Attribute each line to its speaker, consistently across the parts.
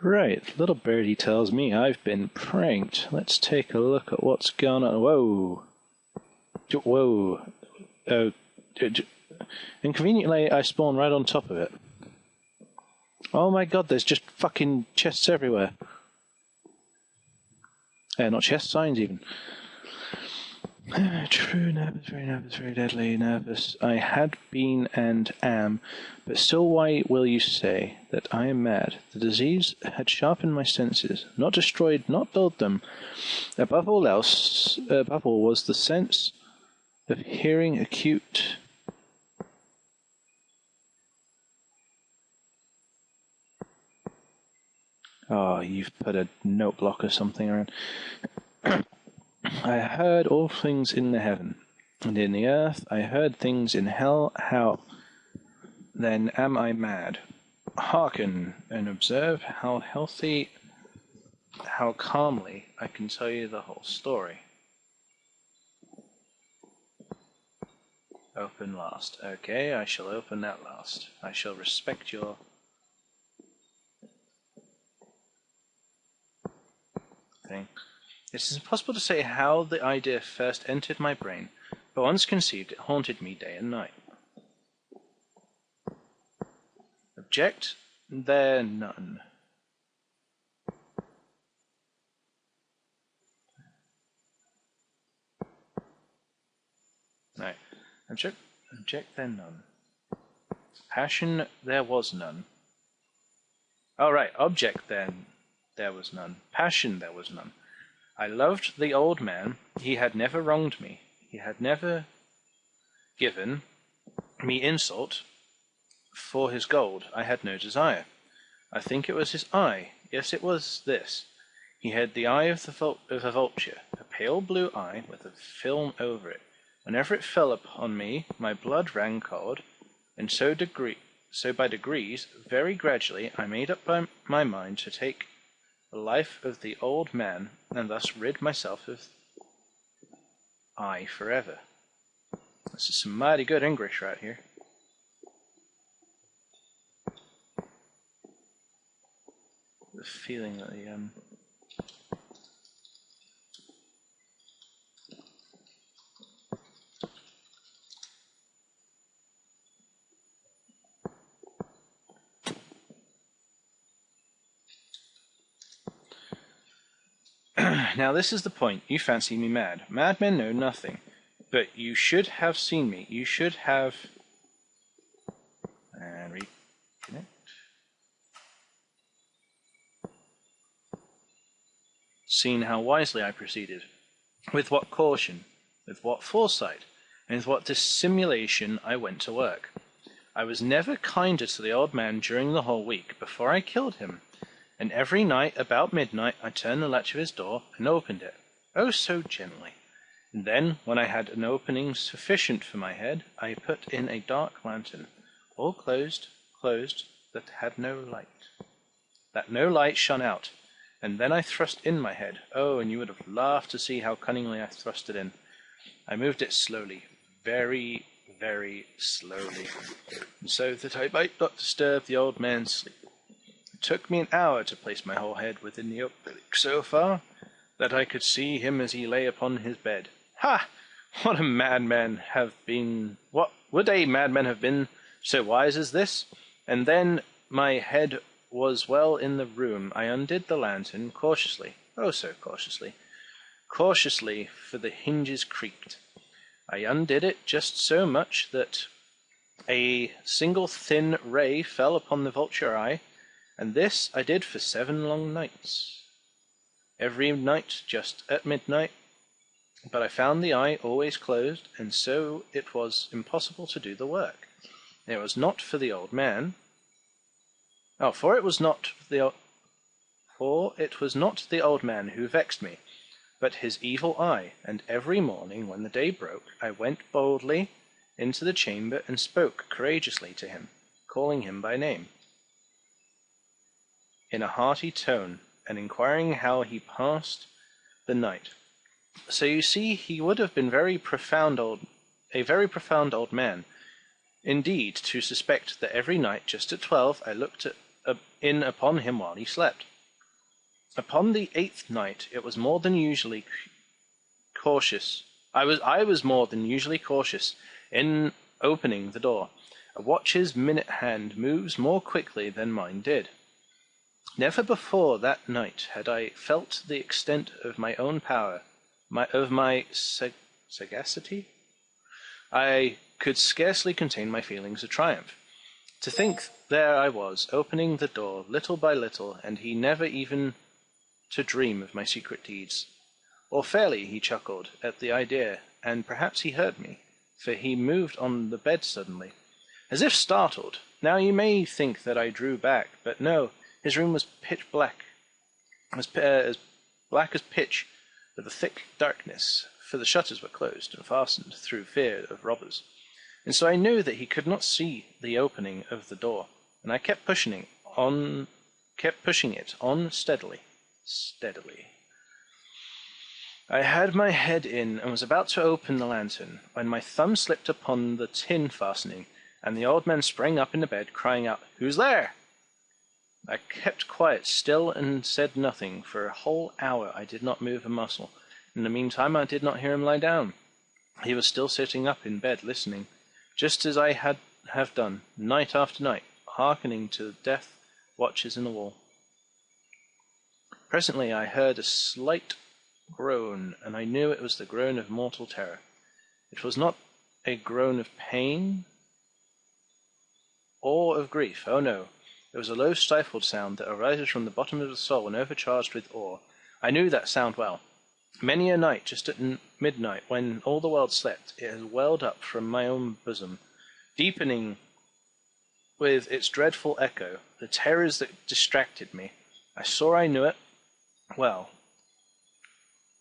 Speaker 1: Right, little birdie tells me I've been pranked. Let's take a look at what's going on. Whoa. Whoa. Inconveniently, I spawned right on top of it. Oh my god, there's just fucking chests everywhere. Not chest signs, even. True, nervous, very deadly, nervous. I had been and am, but still why will you say that I am mad? The disease had sharpened my senses, not destroyed, not dulled them. Above all was the sense of hearing acute. Oh, you've put a note block or something around. I heard all things in the heaven, and in the earth I heard things in hell. How then am I mad? Hearken and observe how calmly I can tell you the whole story. Open last. Okay, I shall open that last. I shall respect your thing. It is impossible to say how the idea first entered my brain, but once conceived it haunted me day and night. Object there none. No. Object there none. Passion there was none. Oh right, object then there was none. Passion there was none. I loved the old man. He had never wronged me. He had never given me insult. For his gold I had no desire. I think it was his eye. Yes, it was this. He had the eye of a vulture, a pale blue eye with a film over it. Whenever it fell upon me, my blood ran cold, and so by degrees, very gradually, I made up my mind to take the life of the old man, and thus rid myself of I forever. This is some mighty good English right here. The feeling that the Now this is the point. You fancy me mad. Madmen know nothing. But you should have seen me. You should have... And reconnect. Seen how wisely I proceeded. With what caution, with what foresight, and with what dissimulation I went to work. I was never kinder to the old man during the whole week before I killed him. And every night, about midnight, I turned the latch of his door and opened it, oh so gently. And then, when I had an opening sufficient for my head, I put in a dark lantern, all closed, that had no light. That no light shone out, and then I thrust in my head. Oh, and you would have laughed to see how cunningly I thrust it in. I moved it slowly, very, very slowly, so that I might not disturb the old man's sleep. It took me an hour to place my whole head within the opening so far that I could see him as he lay upon his bed. Ha! What a madman have been! What would a madman have been so wise as this? And then my head was well in the room. I undid the lantern cautiously, oh so cautiously, for the hinges creaked. I undid it just so much that a single thin ray fell upon the vulture eye, and this I did for 7 long nights. Every night just at midnight, but I found the eye always closed, and so it was impossible to do the work. It was not for the old man. For it was not the old man who vexed me, but his evil eye, and every morning when the day broke, I went boldly into the chamber and spoke courageously to him, calling him by name, in a hearty tone, and inquiring how he passed the night. So you see, he would have been a very profound old man, indeed, to suspect that every night, just at 12, I looked in upon him while he slept. Upon the 8th night, it was more than usually cautious. I was more than usually cautious in opening the door. A watch's minute hand moves more quickly than mine did. Never before that night had I felt the extent of my own power, of my sagacity. I could scarcely contain my feelings of triumph. To think there I was, opening the door little by little, and he never even to dream of my secret deeds. Or fairly, he chuckled at the idea, and perhaps he heard me, for he moved on the bed suddenly, as if startled. Now you may think that I drew back, but no, his room was pitch black, as black as pitch, with a thick darkness, for the shutters were closed and fastened through fear of robbers. And so I knew that he could not see the opening of the door, and I kept pushing it on steadily. I had my head in and was about to open the lantern, when my thumb slipped upon the tin fastening, and the old man sprang up in the bed, crying out, "Who's there?" I kept quite still and said nothing. For a whole hour I did not move a muscle. In the meantime I did not hear him lie down. He was still sitting up in bed, listening, just as I have done, night after night, hearkening to the death watches in the wall. Presently I heard a slight groan, and I knew it was the groan of mortal terror. It was not a groan of pain or of grief. Oh no, it was a low stifled sound that arises from the bottom of the soul when overcharged with awe. I knew that sound well. Many a night, just at midnight, when all the world slept, it has welled up from my own bosom, deepening with its dreadful echo the terrors that distracted me. I knew it well.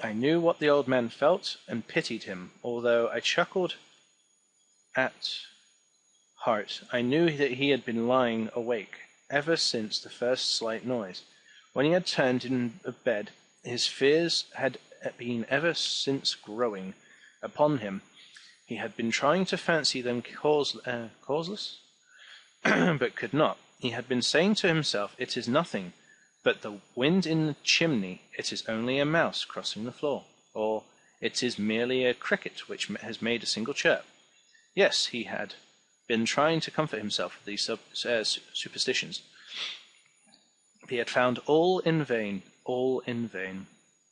Speaker 1: I knew what the old man felt, and pitied him, although I chuckled at heart. I knew that he had been lying awake ever since the first slight noise. When he had turned in bed, his fears had been ever since growing upon him. He had been trying to fancy them causeless, but could not. He had been saying to himself, "It is nothing but the wind in the chimney. It is only a mouse crossing the floor," or "It is merely a cricket which has made a single chirp." Yes, he had been trying to comfort himself with these superstitions. He had found all in vain,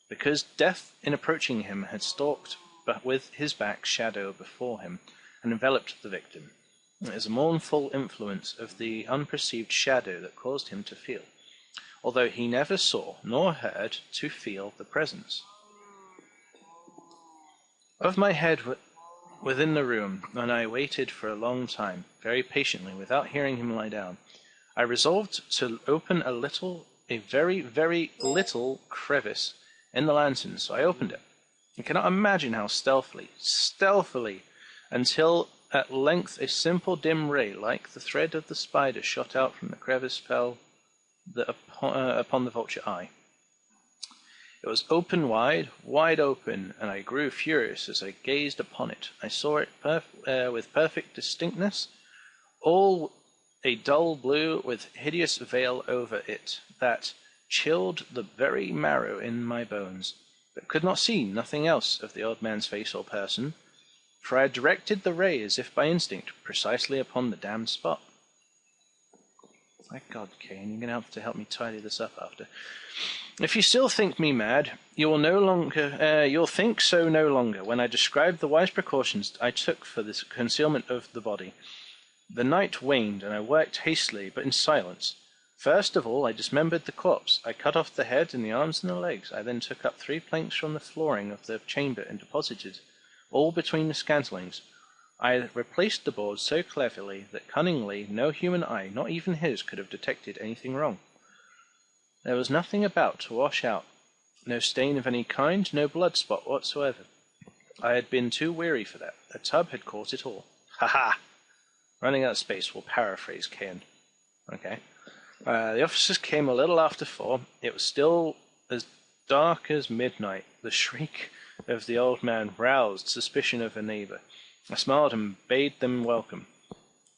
Speaker 1: because death in approaching him had stalked but with his back shadow before him, and enveloped the victim. It is a mournful influence of the unperceived shadow that caused him to feel, although he never saw nor heard, to feel the presence of my head within the room, and I waited for a long time, very patiently, without hearing him lie down. I resolved to open a very, very little crevice in the lantern, so I opened it. You cannot imagine how stealthily, until at length a simple dim ray, like the thread of the spider, shot out from the crevice, fell upon the vulture eye. It was open wide open, and I grew furious as I gazed upon it. I saw it with perfect distinctness, all a dull blue with hideous veil over it that chilled the very marrow in my bones, but could not see nothing else of the old man's face or person, for I had directed the ray as if by instinct precisely upon the damned spot. Thank God, Cayen, you're going to have to help me tidy this up after. If you still think me mad, you'll think so no longer when I describe the wise precautions I took for the concealment of the body. The night waned, and I worked hastily, but in silence. First of all, I dismembered the corpse. I cut off the head and the arms and the legs. I then took up 3 planks from the flooring of the chamber and deposited all between the scantlings. I replaced the boards so cleverly that cunningly no human eye, not even his, could have detected anything wrong. There was nothing about to wash out, no stain of any kind, no blood spot whatsoever. I had been too weary for that. A tub had caught it all. Ha ha! Running out of space, will paraphrase Cayen. Okay. The officers came a little after 4. It was still as dark as midnight. The shriek of the old man roused suspicion of a neighbour. I smiled and bade them welcome.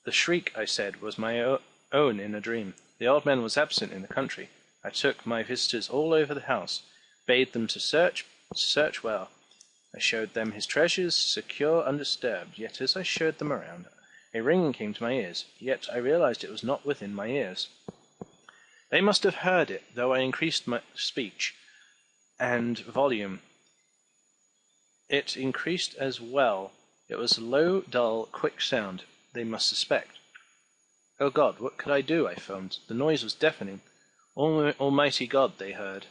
Speaker 1: The shriek, I said, was my own in a dream. The old man was absent in the country. I took my visitors all over the house, bade them to search well. I showed them his treasures, secure, undisturbed, yet as I showed them around, a ringing came to my ears, yet I realized it was not within my ears. They must have heard it, though I increased my speech and volume. It increased as well. It was a low, dull, quick sound. They must suspect. Oh God, what could I do? I foamed. The noise was deafening. Almighty God, they heard.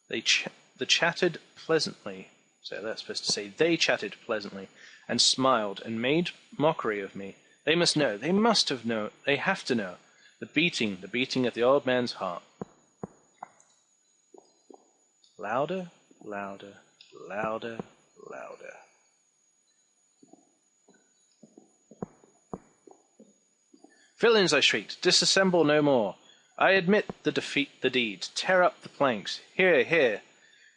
Speaker 1: They chatted pleasantly. So that's supposed to say they chatted pleasantly, and smiled, and made mockery of me. They must know. They must have known. They have to know. The beating of the old man's heart. Louder, louder, louder, louder. Villains, I shrieked, disassemble no more. I admit the deed. Tear up the planks. Here, here.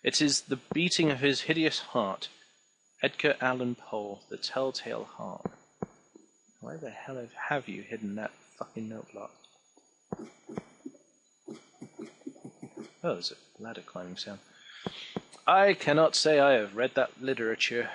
Speaker 1: It is the beating of his hideous heart. Edgar Allan Poe, the telltale heart. Why the hell have you hidden that fucking note block? Oh, there's a ladder climbing sound. I cannot say I have read that literature.